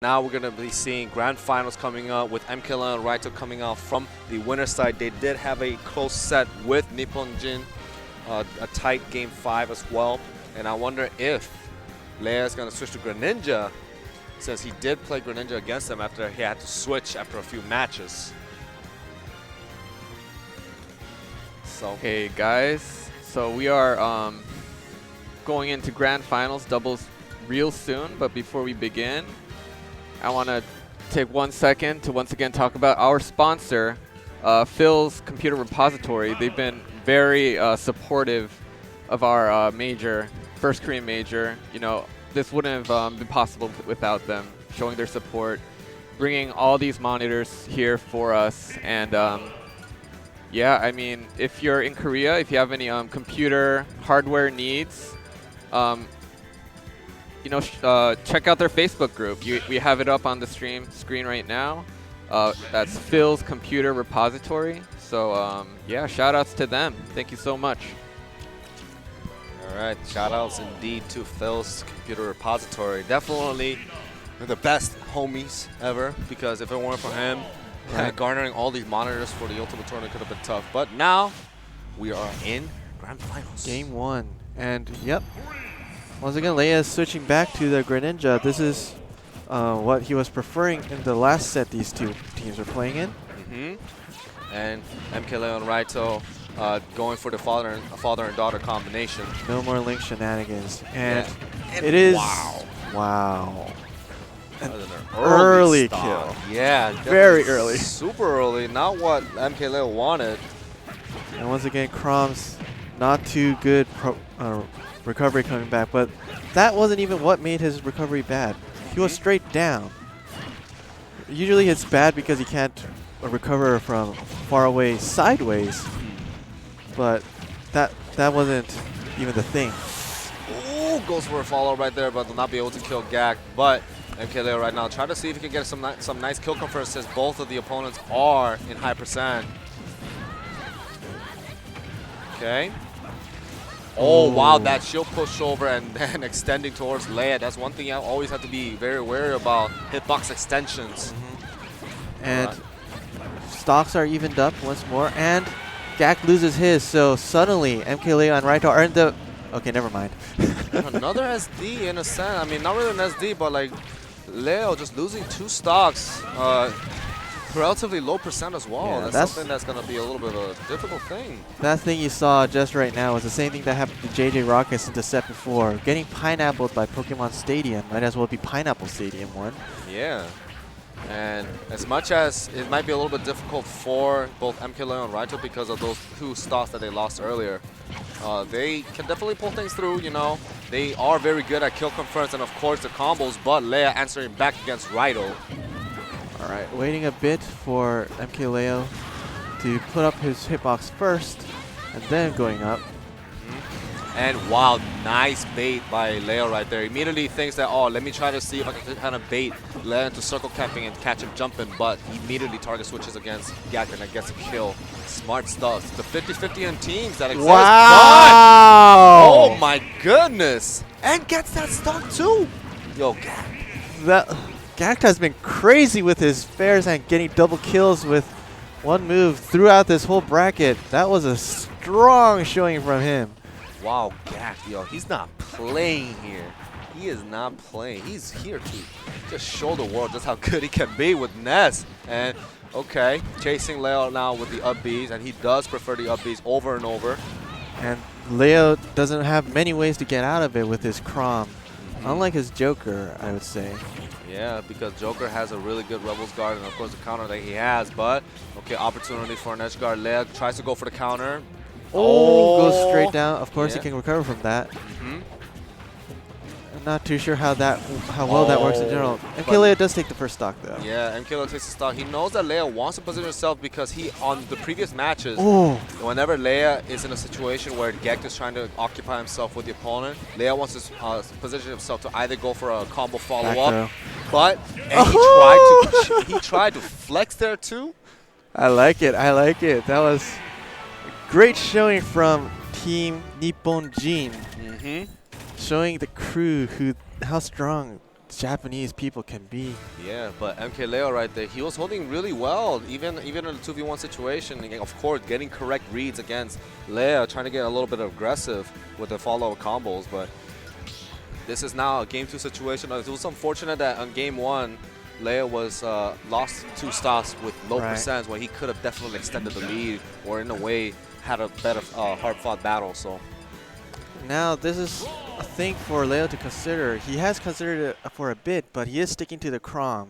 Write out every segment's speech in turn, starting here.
Now we're going to be seeing grand finals coming up with MkLeo&Raito coming out from the winner's side. They did have a close set with NIPPON-JIN, a tight game 5 as well. And I wonder if Leia is going to switch to Greninja, since he did play Greninja against them after he had to switch after a few matches. So, hey guys, so we are going into grand finals doubles real soon, but before we begin, I want to take 1 second to once again talk about our sponsor, Phil's Computer Repository. They've been very supportive of our major, first Korean major. You know, this wouldn't have been possible without them, showing their support, bringing all these monitors here for us. And yeah, I mean, if you're in Korea, if you have any computer hardware needs, you know, check out their Facebook group. We have it up on the screen right now. That's Phil's Computer Repository. So yeah, shout outs to them. Thank you so much. all right, shout outs indeed to Phil's Computer Repository. Definitely the best homies ever, because if it weren't for him, garnering all these monitors for the Ultimate Tournament could have been tough. But now we are in grand finals. Game 1. And yep, once again, Leia is switching back to the Greninja. This is what he was preferring in the last set these two teams were playing in. And MkLeo&Raito going for the father and daughter combination. No more Link shenanigans. And, and it is... Wow. An An early start. kill. Yeah. Very early. Super early. Not what MkLeo wanted. And once again, Chrom's not too good recovery coming back. But that wasn't even what made his recovery bad. He was straight down. Usually it's bad because he can't recover from far away sideways. But that wasn't even the thing. Ooh, goes for a follow right there, but will not be able to kill Gak. But MkLeo right now, try to see if he can get some nice kill confirm, since both of the opponents are in high percent. Okay. Oh, wow, that shield push over and then extending towards Leia. That's one thing you always have to be very wary about, hitbox extensions. And stocks are evened up once more, and Gak loses his, so suddenly MkLeo&Raito are in the... Okay, never mind. Another SD in a sense. I mean, not really an SD, but like Leo just losing 2 stocks. Relatively low percent as well. Yeah, that's something that's going to be a little bit of a difficult thing. That thing you saw just right now was the same thing that happened to JJ Rockets in the set before. Getting pineappled by Pokemon Stadium might as well be Pineapple Stadium 1. Yeah. And as much as it might be a little bit difficult for both MkLeo&Raito because of those 2 stocks that they lost earlier, they can definitely pull things through, you know. They are very good at kill confirms and, of course, the combos, but Leia answering back against Raito. All right, waiting a bit for MkLeo to put up his hitbox first, and then going up. And wow, nice bait by Leo right there. Immediately thinks that, oh, let me try to see if I can kind of bait Leo into circle camping and catch him jumping, but he immediately target switches against Gak and gets a kill. Smart stuff. The 50-50 in teams that exists. Wow! Oh my goodness! And gets that stock too! Yo, Gak. Gak has been crazy with his spares and getting double kills with one move throughout this whole bracket. That was a strong showing from him. Wow, Gak, yo, he's not playing here. He is not playing. He's here to just show the world just how good he can be with Ness. And, okay, chasing Leo now with the up Bs, and he does prefer the up Bs over and over. And Leo doesn't have many ways to get out of it with his Chrom. Unlike his Joker, I would say. Yeah, because Joker has a really good Rebels guard, and of course the counter that he has. But, okay, opportunity for an edge guard. Leo tries to go for the counter. Oh, goes straight down. Of course, he can recover from that. I'm not too sure how well that works in general. MkLeo does take the first stock, though. Yeah, MkLeo takes the stock. He knows that Leia wants to position himself because he, on the previous matches, whenever Leia is in a situation where Gek is trying to occupy himself with the opponent, Leia wants to position himself to either go for a combo follow-up, but he tried to flex there too. I like it. I like it. That was a great showing from Team NIPPON-JIN. Showing the crew how strong Japanese people can be. Yeah, but MkLeo right there, he was holding really well, even in a 2v1 situation. And of course, getting correct reads against Lea, trying to get a little bit aggressive with the follow-up combos. But this is now a game 2 situation. It was unfortunate that on game 1, Lea was lost 2 stocks with low percents when he could have definitely extended the lead or in a way had a better hard-fought battle. So now this is a thing for Leo to consider. He has considered it for a bit, but he is sticking to the Chrom.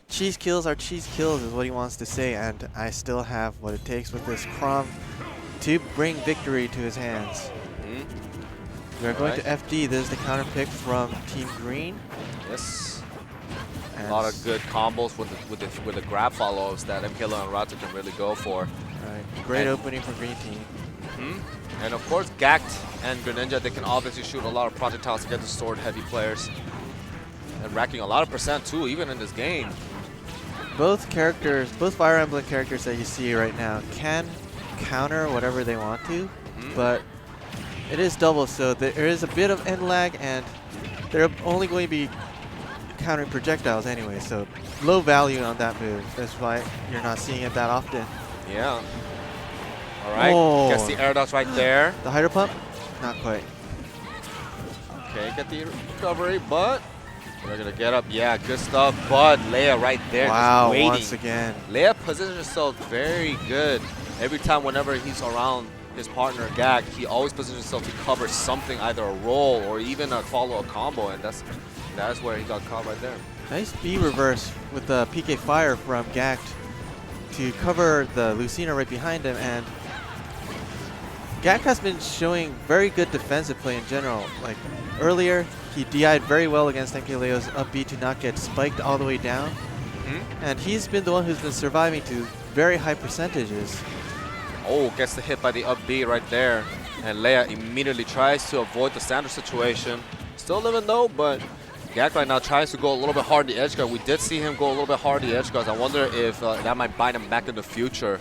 Cheese kills are cheese kills is what he wants to say, and I still have what it takes with this Chrom to bring victory to his hands. We are going to FD. This is the counter pick from Team Green. Yes. And a lot of good combos with the grab follows that MkLeo&Raito can really go for. Right. Great opening for Green Team. And of course, Gact and Greninja, they can obviously shoot a lot of projectiles against the sword-heavy players. And racking a lot of percent too, even in this game. Both characters, both Fire Emblem characters that you see right now can counter whatever they want to, but it is double, so there is a bit of end lag, and they're only going to be countering projectiles anyway, so low value on that move. That's why you're not seeing it that often. Yeah. All right, gets the air dodge right there. The Hydro Pump? Not quite. Okay, get the recovery, but they're gonna get up. Yeah, good stuff, but Lea right there, just waiting. Once again. Lea positions herself very good. Every time whenever he's around his partner Gag, he always positions himself to cover something, either a roll or even a follow-up combo, and that's where he got caught right there. Nice B reverse with the PK Fire from Gact to cover the Lucina right behind him, and Gact has been showing very good defensive play in general. Like earlier, he DI'd very well against MkLeo's up B to not get spiked all the way down, and he's been the one who's been surviving to very high percentages. Oh, gets the hit by the up B right there, and Lea immediately tries to avoid the standard situation. Still living though, but Gact right now tries to go a little bit hard the edge guard. We did see him go a little bit hard the edge guards. I wonder if that might bite him back in the future.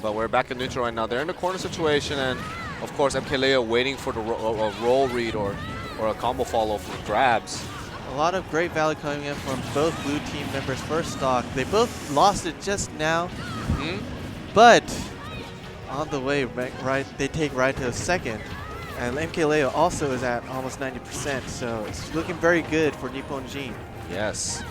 But we're back in neutral right now. They're in the corner situation, and of course MkLeo waiting for the roll read or a combo follow for grabs. A lot of great value coming in from both blue team members' first stock. They both lost it just now, but on the way, they take Raito second. And MkLeo also is at almost 90%, so it's looking very good for NIPPON-JIN. Yes.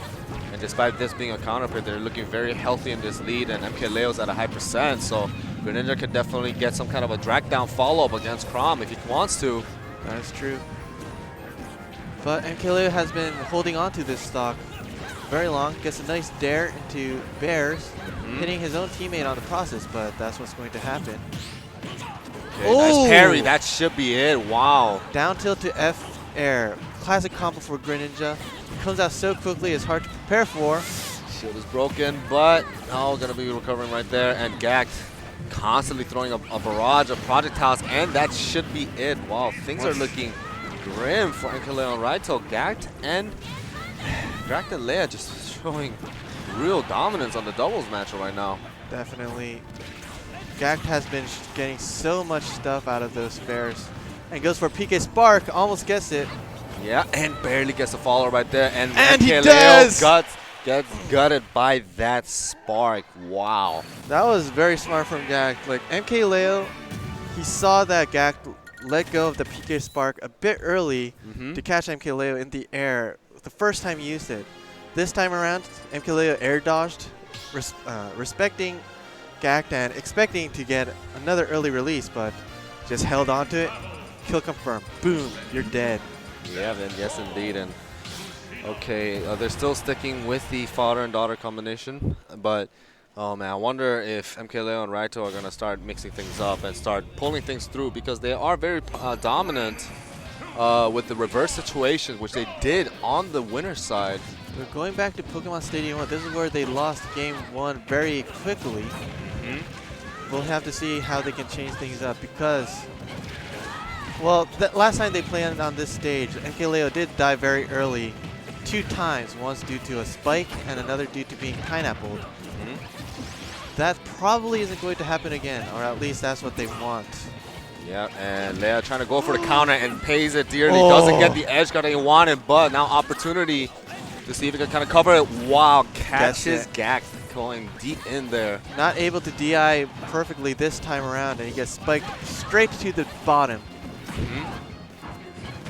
And despite this being a counter pick, they're looking very healthy in this lead, and MkLeo's at a high percent, so Greninja can definitely get some kind of a drag down follow-up against Chrom if he wants to. That is true. But MkLeo has been holding on to this stock very long, gets a nice dare into Bears, hitting his own teammate on the process, but that's what's going to happen. Okay, nice parry, that should be it, wow. Down tilt to F air, classic combo for Greninja. Comes out so quickly, it's hard to prepare for. Shield is broken, but gonna be recovering right there, and Gact constantly throwing a barrage of projectiles, and that should be it. Wow, things are looking grim for MkLeo&Raito. Gact and Lea just showing real dominance on the doubles match right now. Definitely. Gact has been getting so much stuff out of those spares. And goes for PK Spark, almost gets it. Yeah, and barely gets the follow right there. And he does! Gets gutted by that Spark. Wow. That was very smart from Gact. Like, MkLeo, he saw that Gact let go of the PK Spark a bit early to catch MkLeo in the air the first time he used it. This time around, MkLeo air dodged, respecting Gact and expecting to get another early release, but just held on to it. Kill confirmed. Boom, you're dead. Yeah, then yes indeed. And okay, they're still sticking with the father and daughter combination, but oh man, I wonder if MkLeo&Raito are gonna start mixing things up and start pulling things through, because they are very dominant with the reverse situations, which they did on the winner's side. They're going back to Pokemon Stadium 1. This is where they lost Game 1 very quickly. We'll have to see how they can change things up, because, well, last time they played on this stage, MkLeo did die very early 2 times, once due to a spike and another due to being pineappled. That probably isn't going to happen again, or at least that's what they want. Yeah, and Leia trying to go for the counter and pays it dearly. Doesn't get the edge guard that he wanted, but now opportunity to see if he can kind of cover it. Wow, catches Gak going deep in there. Not able to DI perfectly this time around, and he gets spiked straight to the bottom.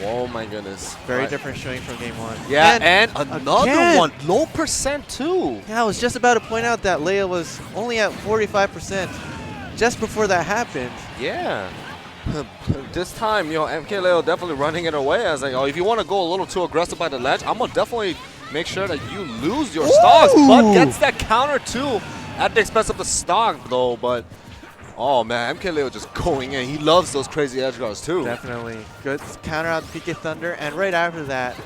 Oh my goodness. Very different showing from game 1. Yeah, and another again. one. Low percent too. Yeah, I was just about to point out that Leia was only at 45% just before that happened. Yeah. This time, you know, MkLeo definitely running it away. I was like, oh, if you want to go a little too aggressive by the ledge, I'm going to definitely make sure that you lose your stocks. But gets that counter too at the expense of the stock, though. But, oh, man, MkLeo just going in. He loves those crazy edge guards, too. Definitely. Good counter out PK Thunder. And right after that,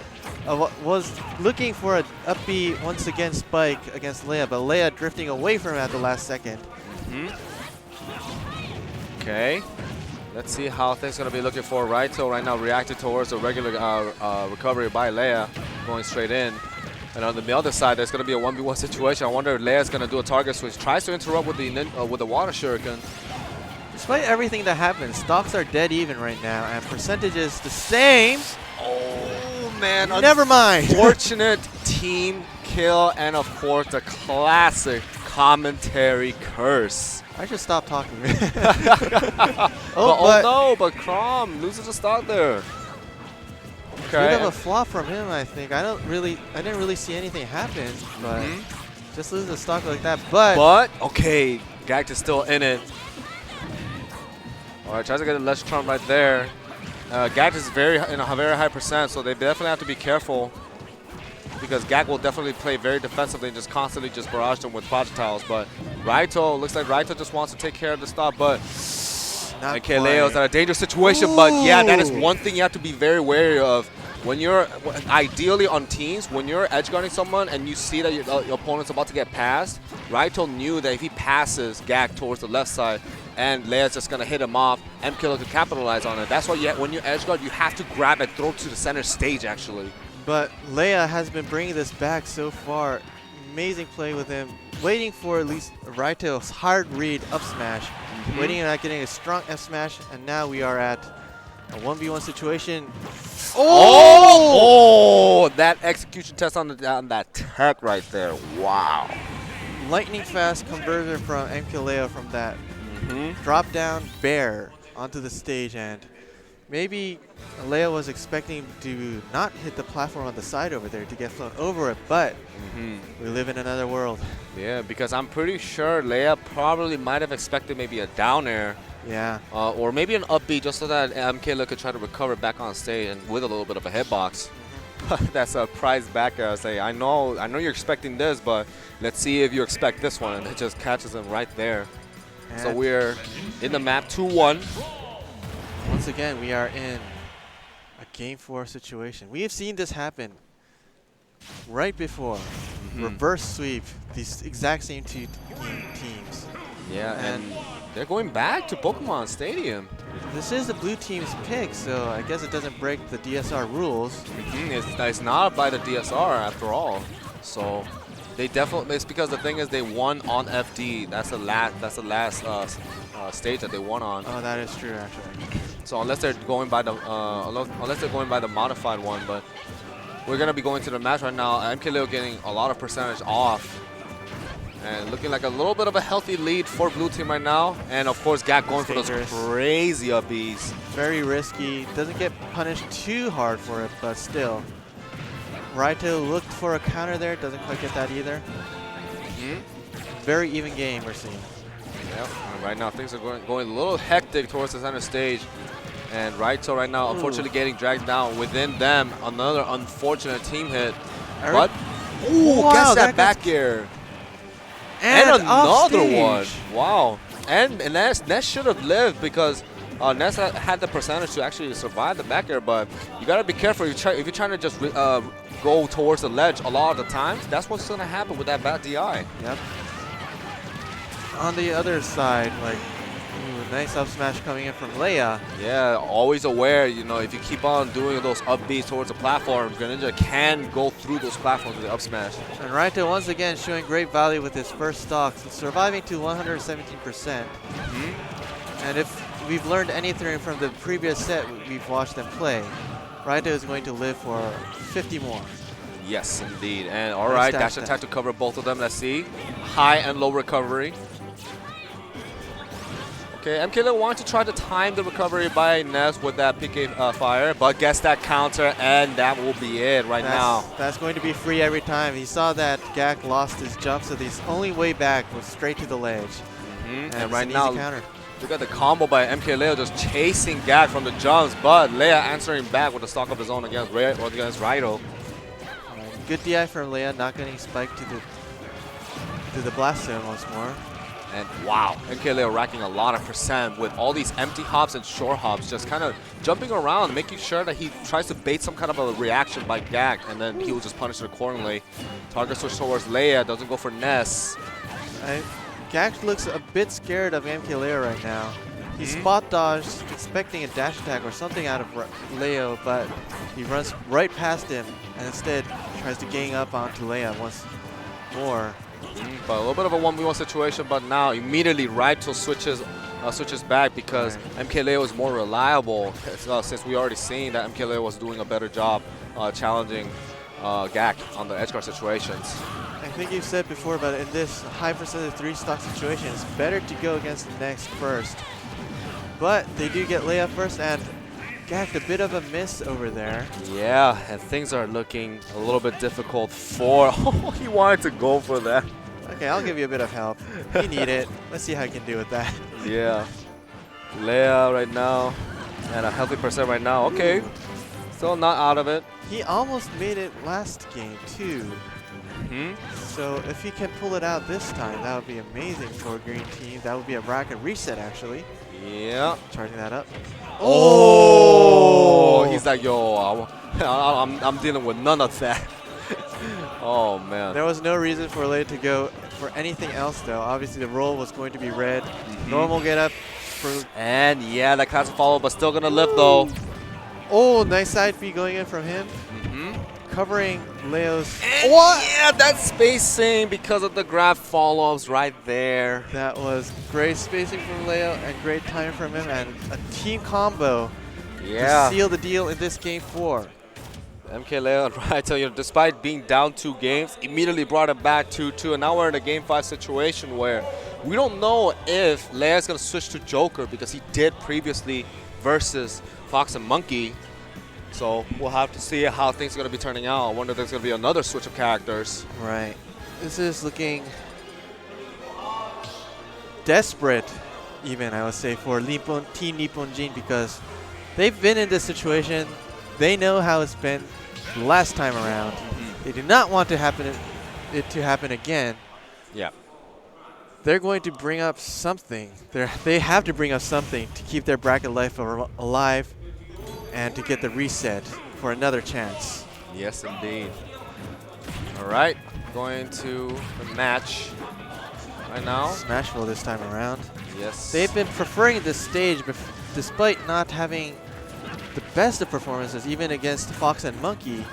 was looking for an up-B once again spike against Leia, but Leia drifting away from him at the last second. Okay. Let's see how things going to be looking for Raito right now, reacting towards a regular recovery by Leia, going straight in. And on the other side, there's going to be a 1v1 situation. I wonder if Leia's going to do a target switch. Tries to interrupt with the water shuriken. Despite everything that happens, stocks are dead even right now, and percentages the same. Oh, man. Never mind. Unfortunate team kill, and of course, the classic commentary curse. I should stop talking. But Chrom loses a stock there. Okay. Bit of a flop from him, I think. I didn't really see anything happen, but just lose a stock like that. But okay, Gak is still in it. All right, tries to get a ledge trump right there. Gak is in a very high percent, so they definitely have to be careful, because Gak will definitely play very defensively and just constantly just barrage them with projectiles. But Raito, looks like Raito just wants to take care of the stop, but MkLeo's at a dangerous situation. Ooh. But yeah, that is one thing you have to be very wary of. When you're ideally on teams, when you're edge guarding someone and you see that your opponent's about to get passed, Raito knew that if he passes Gak towards the left side and Leia's just going to hit him off, MkLeo could capitalize on it. That's why when you edge guard, you have to grab and throw to the center stage, actually. But Leia has been bringing this back so far. Amazing play with him. Waiting for at least Raito's hard read up smash. Waiting and not getting a strong F smash. And now we are at a 1v1 situation. Oh! That execution test on that tech right there. Wow. Lightning fast conversion from MkLeo from that drop down bear onto the stage, and maybe Leia was expecting to not hit the platform on the side over there to get flown over it, but we live in another world. Yeah, because I'm pretty sure Leia probably might have expected maybe a down air. Yeah. Or maybe an up B, just so that MkLeo could try to recover back on stage and with a little bit of a hitbox. That's a prize back air. I say, I know you're expecting this, but let's see if you expect this one. And it just catches him right there. And so we're in the map 2-1. Once again, we are in a Game 4 situation. We have seen this happen right before. Reverse sweep, these exact same two teams. Yeah, and they're going back to Pokemon Stadium. This is the blue team's pick, so I guess it doesn't break the DSR rules. It's not by the DSR after all. So they definitely, it's because the thing is they won on FD. That's the last stage that they won on. Oh, that is true actually. So unless they're going by the modified one, but we're gonna be going to the match right now. MkLeo getting a lot of percentage off. And looking like a little bit of a healthy lead for blue team right now. And of course, Gak going for those crazy up-Bs. Very risky. Doesn't get punished too hard for it, but still. Raito looked for a counter there. Doesn't quite get that either. Very even game we're seeing. Yep. And right now, things are going a little hectic towards the center stage. And Raito right now, unfortunately, getting dragged down. Within them, another unfortunate team hit. But, gets that back air. And another one. Wow. And Ness should have lived, because Ness had the percentage to actually survive the back air, but you got to be careful. If you're trying to just go towards the ledge a lot of the times, that's what's going to happen with that bad DI. Yep. On the other side, like, nice up smash coming in from Leia. Yeah, always aware, you know, if you keep on doing those up Bs towards the platform, Greninja can go through those platforms with the up smash. And Raito once again showing great value with his first stock, surviving to 117%. And if we've learned anything from the previous set we've watched them play, Raito is going to live for 50 more. Yes, indeed. And all Nice right, dash dash attack to cover both of them. Let's see. High and low recovery. Okay, MkLeo wants to try to time the recovery by Ness with that PK fire, but gets that counter, and that will be it now. That's going to be free every time. He saw that Gak lost his jump, so the only way back was straight to the ledge. And right now, counter. Look at the combo by MkLeo just chasing Gak from the jumps, but Leia answering back with a stock of his own against Raito. Good DI from Leia, not getting spiked to the blast zone once more. And wow, MkLeo racking a lot of percent with all these empty hops and short hops, just kind of jumping around, making sure that he tries to bait some kind of a reaction by Gak, and then he will just punish it accordingly. Target switch towards Leia, doesn't go for Ness. Gak looks a bit scared of MkLeo right now. He spot dodged, expecting a dash attack or something out of Leo, but he runs right past him and instead tries to gang up onto Leia once more. But a little bit of a 1v1 situation, but now immediately Raito switches back because MkLeo is more reliable, since we already seen that MkLeo was doing a better job challenging Gak on the edge guard situations. I think you've said before, but in this high percentage 3-stock situation, it's better to go against the next first. But they do get Leia first, and Gak, a bit of a miss over there. Yeah, and things are looking a little bit difficult for... he wanted to go for that. Okay, I'll give you a bit of help. You need it. Let's see how you can do with that. Yeah. Leia right now, and a healthy percent right now. Okay, still not out of it. He almost made it last game, too. So if he can pull it out this time, that would be amazing for a green team. That would be a bracket reset, actually. Yeah. Charging that up. Oh! He's like, yo, I'm dealing with none of that. Oh, man. There was no reason for Leia to go for anything else, though. Obviously, the roll was going to be red. Normal get up. And yeah, that classic follow, but still going to live, though. Oh, nice side B going in from him. Covering Leo's. What? Yeah, that spacing because of the grab follow-ups right there. That was great spacing from Leo and great time from him, and a team combo to seal the deal in this game 4. MkLeo&Raito, despite being down 2 games, immediately brought it back 2-2, and now we're in a game 5 situation where we don't know if Leia's going to switch to Joker because he did previously versus Fox and Monkey. So we'll have to see how things are going to be turning out. I wonder if there's going to be another switch of characters. Right. This is looking desperate, even, I would say, for Team Nippon-Jin, because they've been in this situation. They know how it's been last time around. They do not want to it to happen again. Yeah. They're going to bring up something. They have to bring up something to keep their bracket life alive and to get the reset for another chance. Yes, indeed. All right, going to the match right now. Smashville this time around. Yes. They've been preferring this stage despite not having the best of performances, even against Fox and Monkey.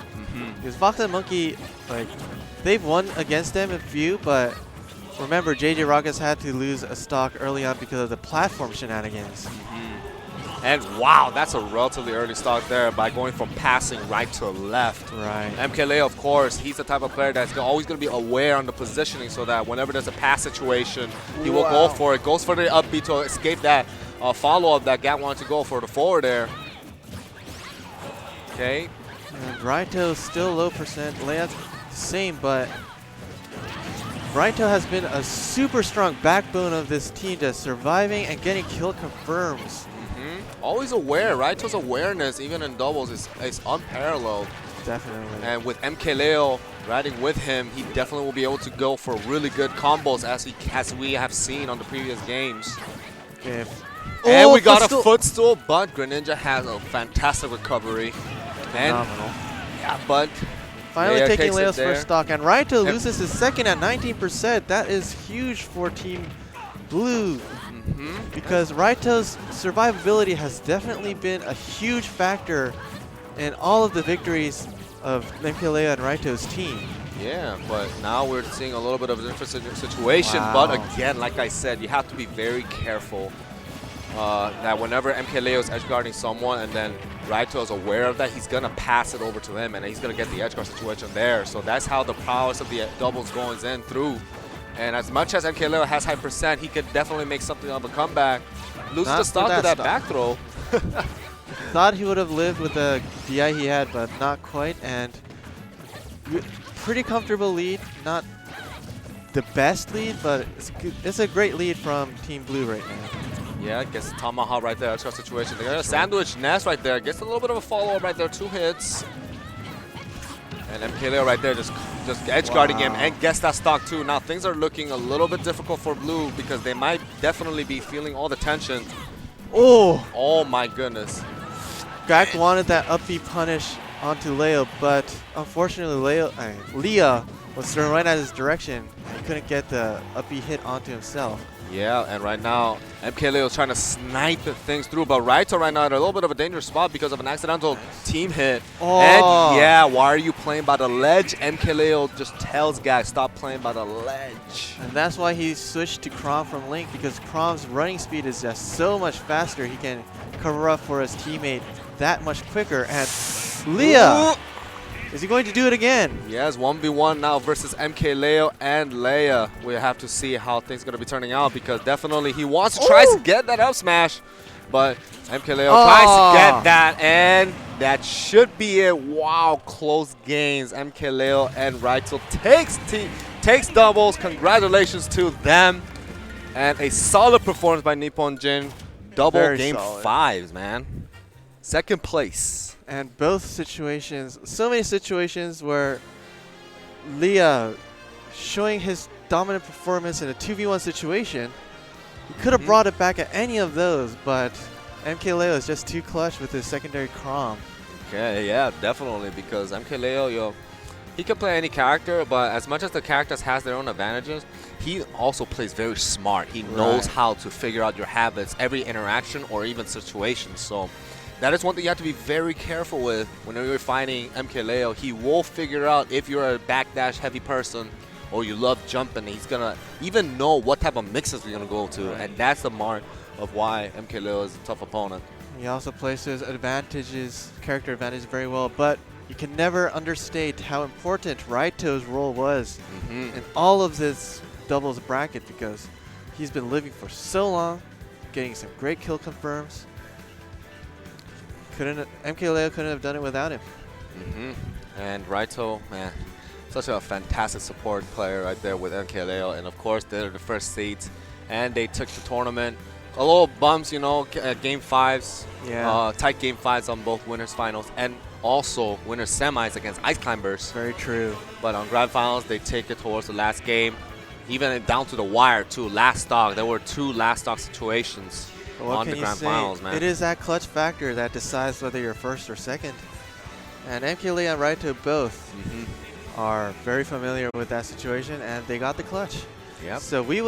Because Fox and Monkey, like, they've won against them in few, but remember, JJ Rockets had to lose a stock early on because of the platform shenanigans. And wow, that's a relatively early stock there by going from passing right to left. Right. MkLeo, of course, he's the type of player that's always going to be aware on the positioning so that whenever there's a pass situation, he will go for it. Goes for the up B to escape that follow-up that Gak wanted to go for the forward there. Okay. And Raito still low percent. Leia's same, but Raito has been a super strong backbone of this team, just surviving and getting kill confirms. Always aware. Raito's awareness, even in doubles, is unparalleled. Definitely. And with MkLeo riding with him, he definitely will be able to go for really good combos as we have seen on the previous games. Okay. And we got a footstool, but Greninja has a fantastic recovery. Phenomenal. Yeah, but finally taking Leo's first stock, and Raito loses his second at 19%. That is huge for Team Blue. Because Raito's survivability has definitely been a huge factor in all of the victories of MkLeo&Raito's team. Yeah, but now we're seeing a little bit of a different situation. But again, like I said, you have to be very careful that whenever MkLeo is edge guarding someone and then Raito is aware of that, he's going to pass it over to him and he's going to get the edge guard situation there. So that's how the prowess of the doubles goes in through. And as much as MkLeo has high percent, he could definitely make something of a comeback. Loses the stock to that back throw. Thought he would have lived with the DI he had, but not quite. And pretty comfortable lead. Not the best lead, but it's a great lead from Team Blue right now. Yeah, gets Tomahawk right there. That's our situation. They're going to sandwich Ness right there. Gets a little bit of a follow-up right there. 2 hits. And MkLeo right there just edge guarding him and gets that stock too. Now things are looking a little bit difficult for Blue because they might definitely be feeling all the tension. Oh my goodness. Gak wanted that up B punish onto Leo, but unfortunately Leah was thrown right at his direction and he couldn't get the up B hit onto himself. Yeah, and right now MkLeo is trying to snipe things through, but Raito right now at a little bit of a dangerous spot because of an accidental team hit. And yeah, why are you playing by the ledge? MkLeo just tells Gak, stop playing by the ledge. And that's why he switched to Chrom from Link, because Chrom's running speed is just so much faster. He can cover up for his teammate that much quicker. And Leah, is he going to do it again? Yes, 1v1 now versus MkLeo and Leia. We have to see how things are going to be turning out because definitely he wants to try to get that up smash, but MkLeo tries to get that, and that should be it. Wow, close games. MkLeo and Raito takes doubles. Congratulations to them. And a solid performance by Nippon-Jin. Double game 5s, man. Second place. And both situations, so many situations where Leah showing his dominant performance in a 2v1 situation, he could have brought it back at any of those, but MkLeo is just too clutch with his secondary Chrom. Okay, yeah, definitely, because MkLeo, he can play any character, but as much as the characters has their own advantages, he also plays very smart. He knows how to figure out your habits, every interaction, or even situation. So that is one thing you have to be very careful with whenever you're fighting MkLeo. He will figure out if you're a backdash heavy person or you love jumping. He's going to even know what type of mixes you're going to go to. And that's the mark of why MkLeo is a tough opponent. He also plays his advantages, character advantage very well, but you can never understate how important Raito's role was in all of this doubles bracket, because he's been living for so long, getting some great kill confirms. MkLeo couldn't have done it without him. And Raito, man, such a fantastic support player right there with MkLeo. And of course, they're the first seeds, and they took the tournament. A little bumps, you know, game 5s, tight game 5s on both winners finals, and also winners semis against Ice Climbers. Very true. But on grand finals, they take it towards the last game, even down to the wire too. Last stock, there were 2 last stock situations on the grand finals, man. It is that clutch factor that decides whether you're first or second. And MkLeo and Raito both are very familiar with that situation, and they got the clutch. Yep. So we will